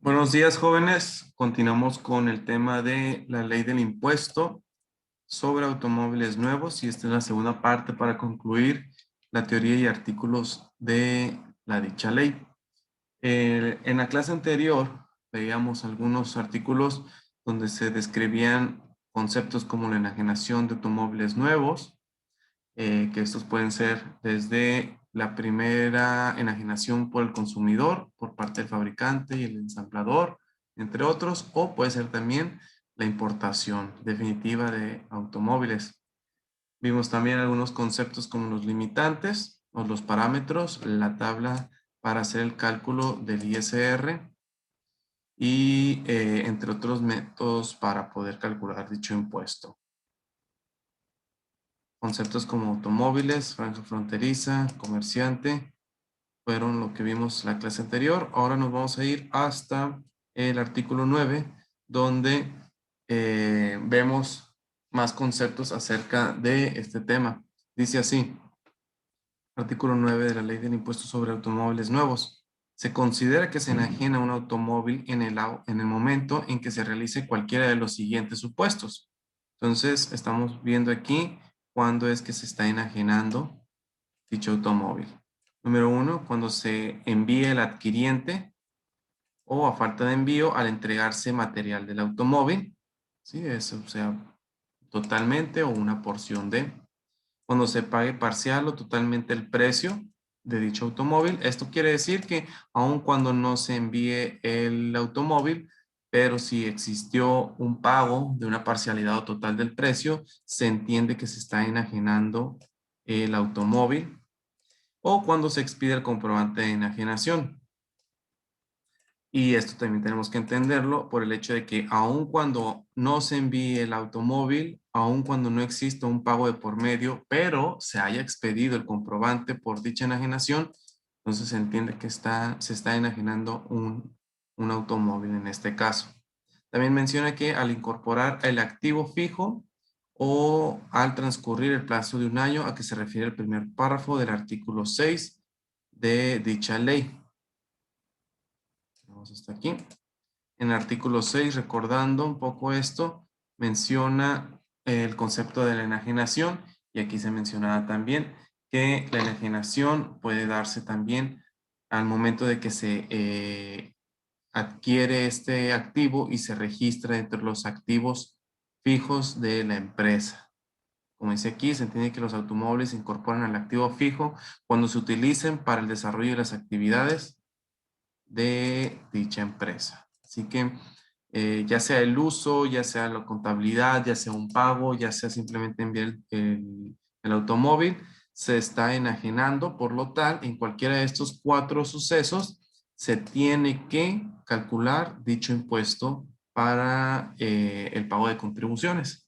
Buenos días, jóvenes. Continuamos con el tema de la ley del impuesto sobre automóviles nuevos y esta es la segunda parte para concluir la teoría y artículos de la dicha ley. En la clase anterior veíamos algunos artículos donde se describían conceptos como la enajenación de automóviles nuevos, que estos pueden ser desde la primera enajenación por el consumidor, por parte del fabricante y el ensamblador, entre otros, o puede ser también la importación definitiva de automóviles. Vimos también algunos conceptos como los limitantes o los parámetros, la tabla para hacer el cálculo del ISR y entre otros métodos para poder calcular dicho impuesto. Conceptos como automóviles, franja fronteriza, comerciante, fueron lo que vimos la clase anterior. Ahora nos vamos a ir hasta el artículo 9, donde vemos más conceptos acerca de este tema. Dice así, artículo 9 de la Ley del Impuesto sobre Automóviles Nuevos. Se considera que se enajena un automóvil en el momento en que se realice cualquiera de los siguientes supuestos. Entonces, estamos viendo aquí cuándo es que se está enajenando dicho automóvil. Número 1, cuando se envíe el adquiriente o a falta de envío al entregarse material del automóvil. ¿Sí? Eso, o sea, totalmente o una porción de. Cuando se pague parcial o totalmente el precio de dicho automóvil. Esto quiere decir que aun cuando no se envíe el automóvil, pero si existió un pago de una parcialidad o total del precio, se entiende que se está enajenando el automóvil o cuando se expide el comprobante de enajenación. Y esto también tenemos que entenderlo por el hecho de que aun cuando no se envíe el automóvil, aun cuando no exista un pago de por medio, pero se haya expedido el comprobante por dicha enajenación, entonces se entiende que se está enajenando un automóvil en este caso. También menciona que al incorporar el activo fijo o al transcurrir el plazo de un año a que se refiere el primer párrafo del artículo 6 de dicha ley. Vamos hasta aquí. En el artículo 6, recordando un poco esto, menciona el concepto de la enajenación y aquí se mencionaba también que la enajenación puede darse también al momento de que se adquiere este activo y se registra entre los activos fijos de la empresa. Como dice aquí, se entiende que los automóviles se incorporan al activo fijo cuando se utilicen para el desarrollo de las actividades de dicha empresa. Así que ya sea el uso, ya sea la contabilidad, ya sea un pago, ya sea simplemente enviar el automóvil, se está enajenando. Por lo tal, en cualquiera de estos cuatro sucesos, se tiene que calcular dicho impuesto para el pago de contribuciones.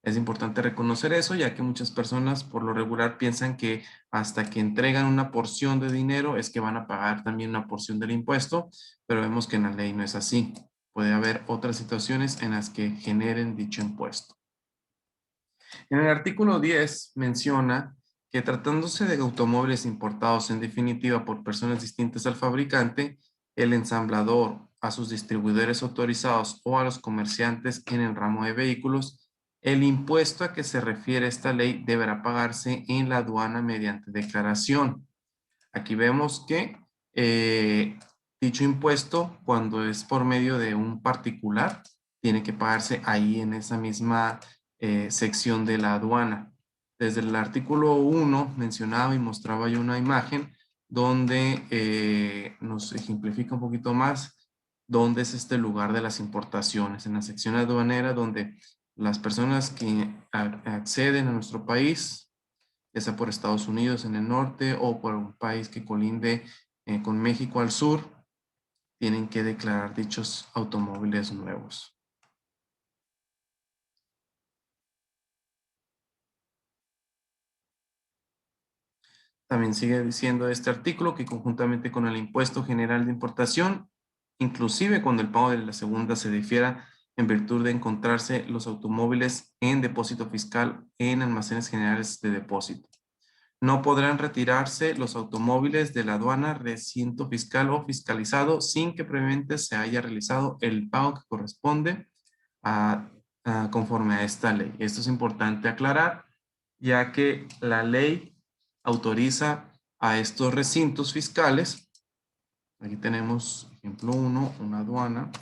Es importante reconocer eso, ya que muchas personas por lo regular piensan que hasta que entregan una porción de dinero es que van a pagar también una porción del impuesto, pero vemos que en la ley no es así. Puede haber otras situaciones en las que generen dicho impuesto. En el artículo 10 menciona que tratándose de automóviles importados en definitiva por personas distintas al fabricante, el ensamblador, a sus distribuidores autorizados o a los comerciantes en el ramo de vehículos, el impuesto a que se refiere esta ley deberá pagarse en la aduana mediante declaración. Aquí vemos que dicho impuesto, cuando es por medio de un particular, tiene que pagarse ahí en esa misma sección de la aduana. Desde el artículo 1 mencionaba y mostraba yo una imagen donde nos ejemplifica un poquito más dónde es este lugar de las importaciones, en la sección aduanera donde las personas que acceden a nuestro país, ya sea por Estados Unidos en el norte o por un país que colinde con México al sur, tienen que declarar dichos automóviles nuevos. También sigue diciendo este artículo que conjuntamente con el impuesto general de importación, inclusive cuando el pago de la segunda se difiera en virtud de encontrarse los automóviles en depósito fiscal en almacenes generales de depósito. No podrán retirarse los automóviles de la aduana, recinto fiscal o fiscalizado sin que previamente se haya realizado el pago que corresponde conforme a esta ley. Esto es importante aclarar, ya que la ley autoriza a estos recintos fiscales. Aquí tenemos, ejemplo 1, una aduana.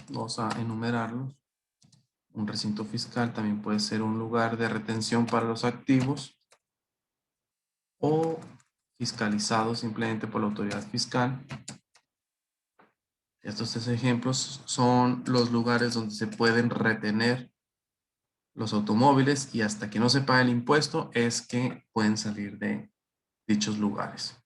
Vamos a enumerarlos. Un recinto fiscal también puede ser un lugar de retención para los activos o fiscalizado simplemente por la autoridad fiscal. Estos tres ejemplos son los lugares donde se pueden retener los automóviles y hasta que no se pague el impuesto es que pueden salir de dichos lugares.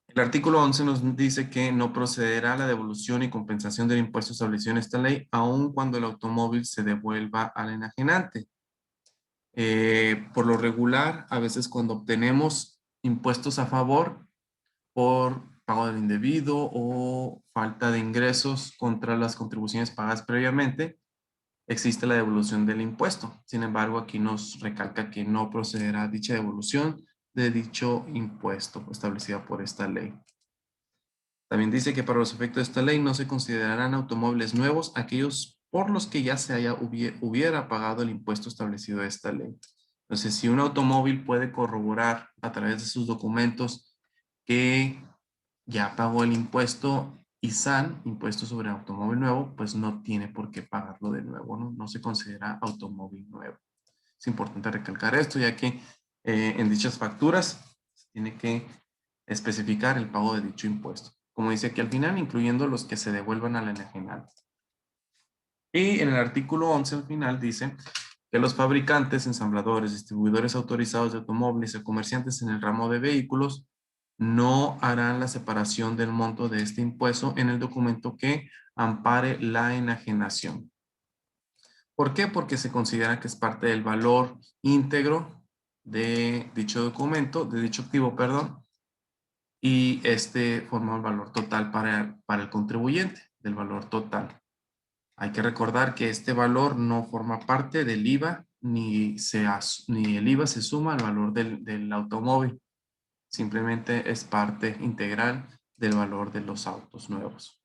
El artículo 11 nos dice que no procederá a la devolución y compensación del impuesto establecido en esta ley, aun cuando el automóvil se devuelva al enajenante. Por lo regular, a veces cuando obtenemos impuestos a favor por pago del indebido o falta de ingresos contra las contribuciones pagadas previamente, existe la devolución del impuesto. Sin embargo, aquí nos recalca que no procederá dicha devolución de dicho impuesto establecido por esta ley. También dice que para los efectos de esta ley no se considerarán automóviles nuevos aquellos por los que ya se hubiera pagado el impuesto establecido de esta ley. Entonces, si un automóvil puede corroborar a través de sus documentos que ya pagó el impuesto ISAN, impuesto sobre automóvil nuevo, pues no tiene por qué pagarlo de nuevo, ¿no? No se considera automóvil nuevo. Es importante recalcar esto, ya que en dichas facturas se tiene que especificar el pago de dicho impuesto. Como dice aquí al final, incluyendo los que se devuelvan al enajenante. Y en el artículo 11 al final dice que los fabricantes, ensambladores, distribuidores autorizados de automóviles y comerciantes en el ramo de vehículos no harán la separación del monto de este impuesto en el documento que ampare la enajenación. ¿Por qué? Porque se considera que es parte del valor íntegro de dicho documento, de dicho activo, perdón, y este forma el valor total para el contribuyente, del valor total. Hay que recordar que este valor no forma parte del IVA, ni el IVA se suma al valor del automóvil. Simplemente es parte integral del valor de los autos nuevos.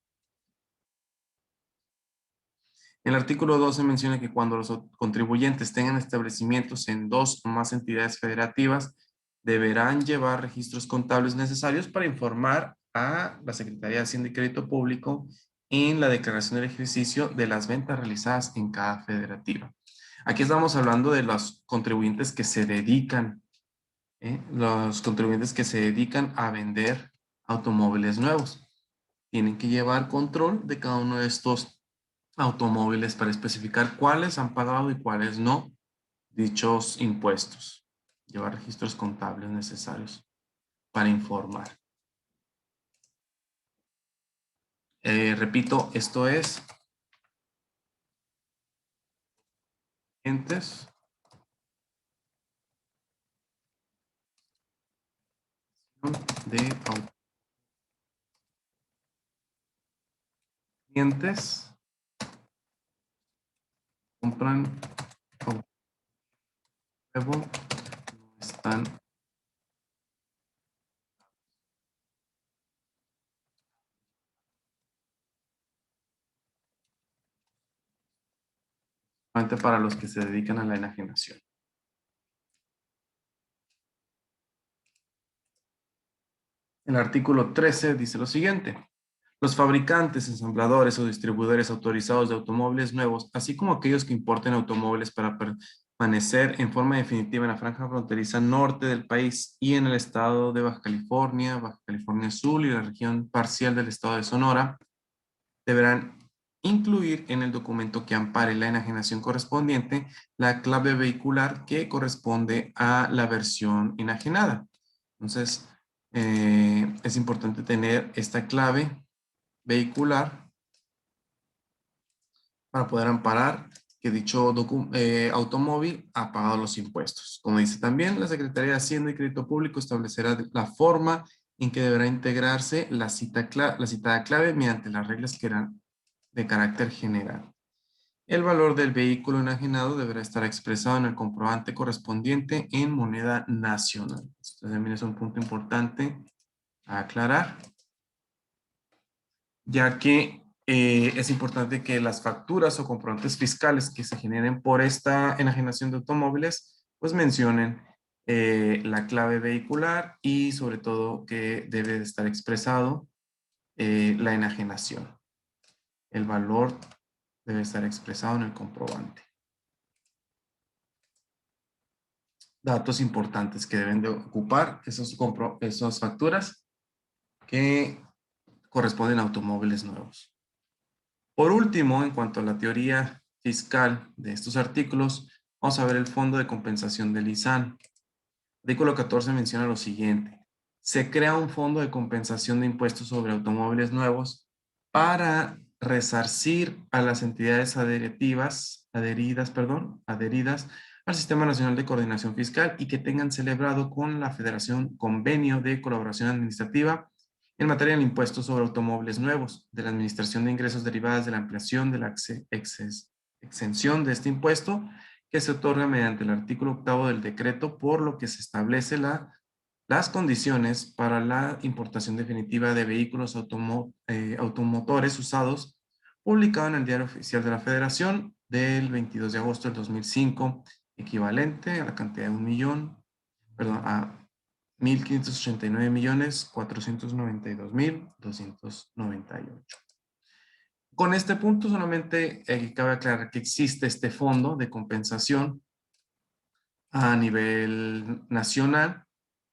El artículo 12 menciona que cuando los contribuyentes tengan establecimientos en 2 o más entidades federativas, deberán llevar registros contables necesarios para informar a la Secretaría de Hacienda y Crédito Público en la declaración del ejercicio de las ventas realizadas en cada federativa. Aquí estamos hablando de los contribuyentes que se dedican, los contribuyentes que se dedican a vender automóviles nuevos. Tienen que llevar control de cada uno de estos automóviles para especificar cuáles han pagado y cuáles no dichos impuestos. Llevar registros contables necesarios para informar. Repito, esto es entes de clientes compran nuevo, no están solamente para los que se dedican a la enajenación. El artículo 13 dice lo siguiente. Los fabricantes, ensambladores o distribuidores autorizados de automóviles nuevos, así como aquellos que importen automóviles para permanecer en forma definitiva en la franja fronteriza norte del país y en el estado de Baja California Sur y la región parcial del estado de Sonora, deberán incluir en el documento que ampare la enajenación correspondiente la clave vehicular que corresponde a la versión enajenada. Entonces, es importante tener esta clave vehicular para poder amparar que dicho automóvil ha pagado los impuestos. Como dice también, la Secretaría de Hacienda y Crédito Público establecerá la forma en que deberá integrarse la citada clave mediante las reglas que eran de carácter general. El valor del vehículo enajenado deberá estar expresado en el comprobante correspondiente en moneda nacional. Esto también es un punto importante a aclarar, ya que es importante que las facturas o comprobantes fiscales que se generen por esta enajenación de automóviles, pues mencionen la clave vehicular y sobre todo que debe de estar expresado la enajenación. El valor debe estar expresado en el comprobante. Datos importantes que deben de ocupar esas facturas que corresponden a automóviles nuevos. Por último, en cuanto a la teoría fiscal de estos artículos, vamos a ver el Fondo de Compensación del ISAN. El artículo 14 menciona lo siguiente. Se crea un fondo de compensación de impuestos sobre automóviles nuevos para resarcir a las entidades adheridas al Sistema Nacional de Coordinación Fiscal y que tengan celebrado con la Federación convenio de colaboración administrativa en materia del impuesto sobre automóviles nuevos, de la administración de ingresos derivadas de la ampliación de la exención de este impuesto que se otorga mediante el artículo 8 del decreto, por lo que se establece las condiciones para la importación definitiva de vehículos automotores usados, publicado en el Diario Oficial de la Federación del 22 de agosto del 2005, equivalente a la cantidad de a 1.589.492.298. Con este punto solamente cabe aclarar que existe este fondo de compensación a nivel nacional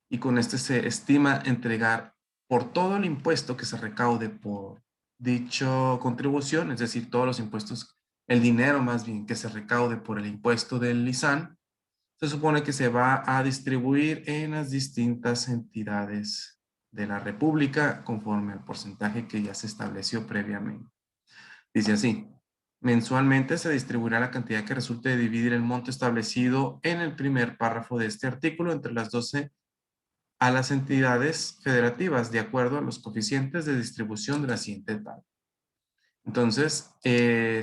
y con este se estima entregar por todo el impuesto que se recaude por dicha contribución, es decir, todos los impuestos, el dinero más bien que se recaude por el impuesto del ISAN, se supone que se va a distribuir en las distintas entidades de la República conforme al porcentaje que ya se estableció previamente. Dice así, mensualmente se distribuirá la cantidad que resulte de dividir el monto establecido en el primer párrafo de este artículo entre las 12 a las entidades federativas de acuerdo a los coeficientes de distribución de la siguiente tabla. Entonces,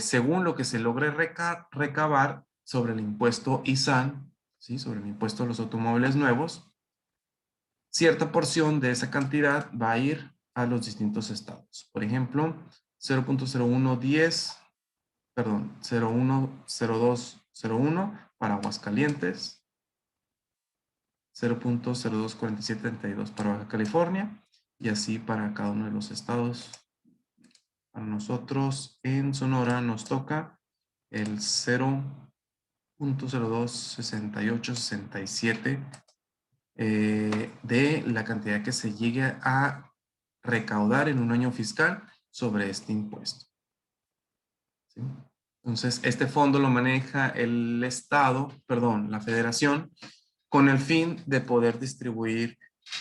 según lo que se logre recabar sobre el impuesto ISAN, ¿sí? Sobre el impuesto a los automóviles nuevos, cierta porción de esa cantidad va a ir a los distintos estados. Por ejemplo, 0.0110, perdón, 0.010201 para Aguascalientes, 0.024732 para Baja California y así para cada uno de los estados. A nosotros en Sonora nos toca el 0.026867 de la cantidad que se llegue a recaudar en un año fiscal sobre este impuesto. ¿Sí? Entonces, este fondo lo maneja el Estado, perdón, la Federación, con el fin de poder distribuir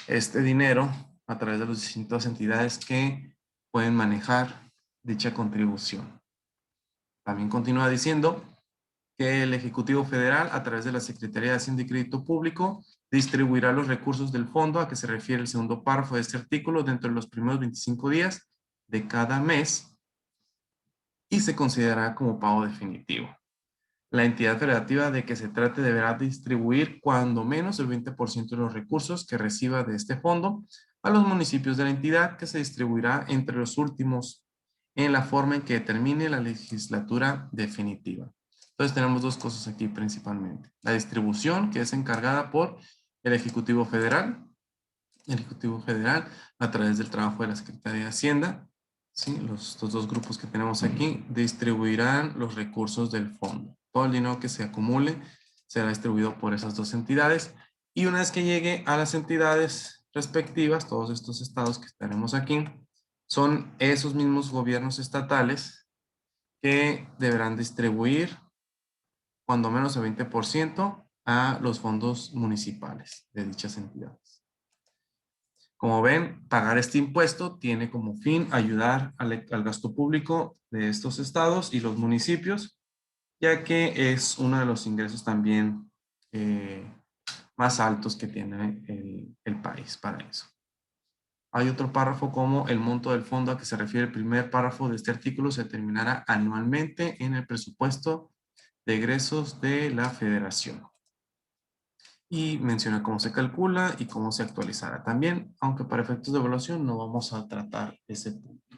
este dinero a través de las distintas entidades que pueden manejar dicha contribución. También continúa diciendo que el Ejecutivo Federal, a través de la Secretaría de Hacienda y Crédito Público, distribuirá los recursos del fondo a que se refiere el segundo párrafo de este artículo dentro de los primeros 25 días de cada mes y se considerará como pago definitivo. La entidad federativa de que se trate deberá distribuir cuando menos el 20% de los recursos que reciba de este fondo a los municipios de la entidad, que se distribuirá entre los últimos en la forma en que determine la legislatura definitiva. Entonces tenemos dos cosas aquí principalmente. La distribución, que es encargada por el Ejecutivo Federal. El Ejecutivo Federal, a través del trabajo de la Secretaría de Hacienda, ¿sí? Estos dos grupos que tenemos aquí distribuirán los recursos del fondo. Todo el dinero que se acumule será distribuido por esas dos entidades y una vez que llegue a las entidades respectivas, todos estos estados que tenemos aquí, son esos mismos gobiernos estatales que deberán distribuir cuando menos el 20% a los fondos municipales de dichas entidades. Como ven, pagar este impuesto tiene como fin ayudar al gasto público de estos estados y los municipios, ya que es uno de los ingresos también más altos que tiene el país para eso. Hay otro párrafo como el monto del fondo a que se refiere el primer párrafo de este artículo se determinará anualmente en el presupuesto de egresos de la Federación. Y menciona cómo se calcula y cómo se actualizará también, aunque para efectos de evaluación no vamos a tratar ese punto.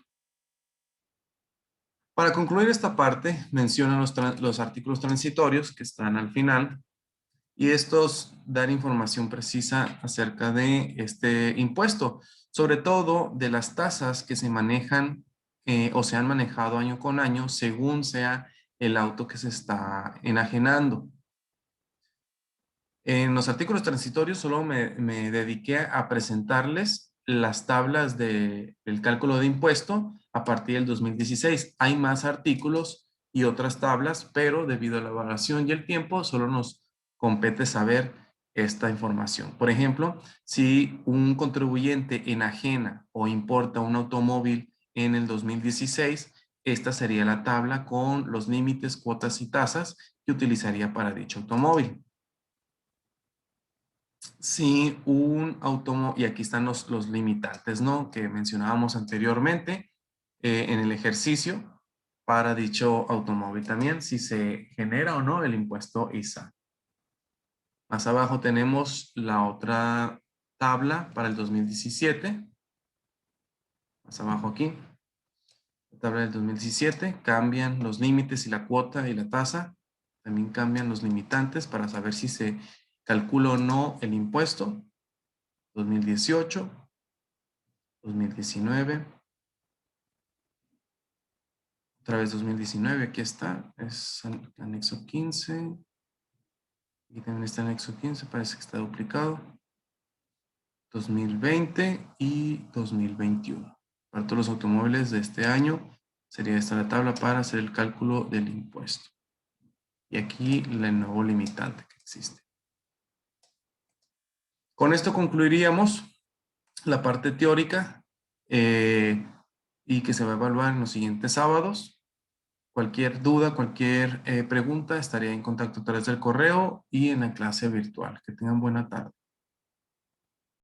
Para concluir esta parte, menciona los artículos transitorios que están al final y estos dan información precisa acerca de este impuesto, sobre todo de las tasas que se manejan o se han manejado año con año según sea el auto que se está enajenando. En los artículos transitorios solo me dediqué a presentarles las tablas del cálculo de impuesto a partir del 2016. Hay más artículos y otras tablas, pero debido a la evaluación y el tiempo, solo nos compete saber esta información. Por ejemplo, si un contribuyente enajena o importa un automóvil en el 2016, esta sería la tabla con los límites, cuotas y tasas que utilizaría para dicho automóvil. Si un automóvil, y aquí están los limitantes, ¿no? Que mencionábamos anteriormente en el ejercicio para dicho automóvil también, si se genera o no el impuesto ISA. Más abajo tenemos la otra tabla para el 2017. Más abajo aquí. La tabla del 2017. Cambian los límites y la cuota y la tasa. También cambian los limitantes para saber si se calcula o no el impuesto. 2018, 2019, otra vez 2019, aquí está, es anexo 15, y también está anexo 15, parece que está duplicado, 2020 y 2021. Para todos los automóviles de este año sería esta la tabla para hacer el cálculo del impuesto. Y aquí el nuevo limitante que existe. Con esto concluiríamos la parte teórica y que se va a evaluar en los siguientes sábados. Cualquier duda, cualquier pregunta, estaría en contacto a través del correo y en la clase virtual. Que tengan buena tarde.